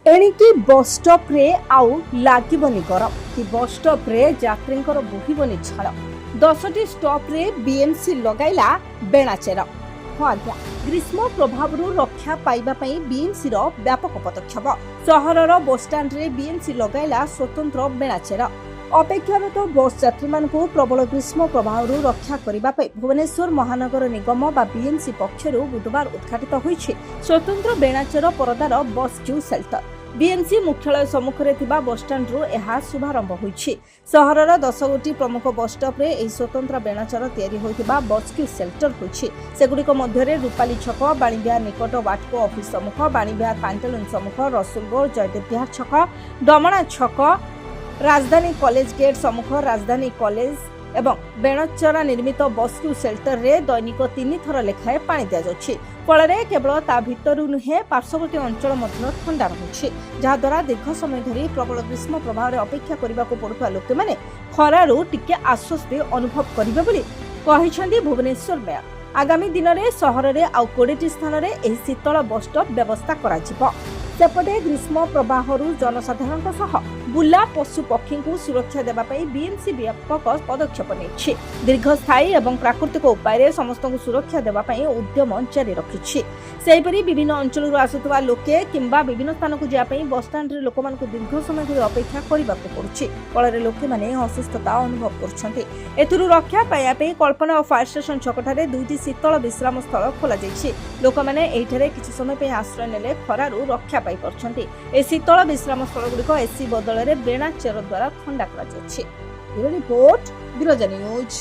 एणिकी bus stop रे आउ लागबनी गरम कि बस स्टॉप रे यात्रींकर बोहिबनी झाड़ 10टी स्टॉप रे बीएमसी लगाइला बेणाचेर। हाँ आज्ञा, ग्रीष्म प्रभाव रक्षा पाइबा पई बीएमसी रो व्यापक पदक्षेप। सहरर बसस्टाण्ड रे बीएमसी लगाइला स्वतंत्र बेणाचेर। अपेक्षारत बस यात्री मानकु प्रबल ग्रीष्म प्रभाव रक्षा करिबा पई भुवनेश्वर महानगर निगम बा बीएमसी पक्षरु बुधवार उद्घाटित होईछि स्वतंत्र बेणाचेर परदार बस क्यू सेल्टर। बीएमसी मुख्यालय सम्मुखरे थिबा बसस्टाण्ड रु एहा शुभारंभ होईछि। सहरर 10 गोटी प्रमुख बस स्टॉप रे एही स्वतंत्र बेणाचेर तयारी होइथिबा बस क्यू सेल्टर होईछि। सेगुडिक मध्यरे रूपाली छक, बाणीबिहार निकट वाटको ऑफिस सम्मुख, बाणीबिहार पांटलुन सम्मुख, रसुलगोड़ जयदेव बिहार छक, डमणा छक, राजधानी कॉलेज गेट सम्मुख, राजधानी कॉलेज एवं बेणचरा निर्मित बस क्यू सेल्टर रे दैनिक 3 थर लेखाए पानी दिया जाउछि। फଳରେ केवल ता भितरु नुहे पार्श्ववर्ती अंचल मध्य ठंडा रहुछि, जहा द्वारा दीर्घ समय धरी प्रबल ग्रीष्म प्रभाव अपेक्षा करबाको पड़ुवा लोके माने खरारु टिके आश्वस्ति अनुभव करिबे बोली कहिसंदी भुवनेश्वर मेयर। आगामी दिन में सहर में आउ 20टी स्थान में एही शीतल बस स्टॉप व्यवस्था कराजिबो। सेपटे ग्रीष्म प्रवाह जनसाधारण बुला पशु पक्षी को सुरक्षा देवा बीएमसी व्यापक पदक्षेप नेछि। दीर्घस्थायी एवं प्राकृतिक उपाय समस्त को सुरक्षा देवा उद्यम जारी रखिछि। सेहिपरि विभिन्न अंचल आसुवा लोके किंबा विभिन्न स्थान को जावाई बसस्टाण्ड लोक दीर्घ समय धरि अपेक्षा करने पड़ुछि। फल लोके माने असुस्थता अनुभव करछन्ति। एथुरु रक्षा पाइबा कल्पना और फायर स्टेशन छकठारे 2टी शीतल विश्राम स्थल खोला जाइछि। लोक माने एठारे किछि समय पे आश्रय नेले खरारु रक्षा पाई परछन्ति। ए शीतल विश्राम स्थल गुडिक एसी बदल बेणाचेर द्वारा ठंडा करा जाइछि। Report Biraja news.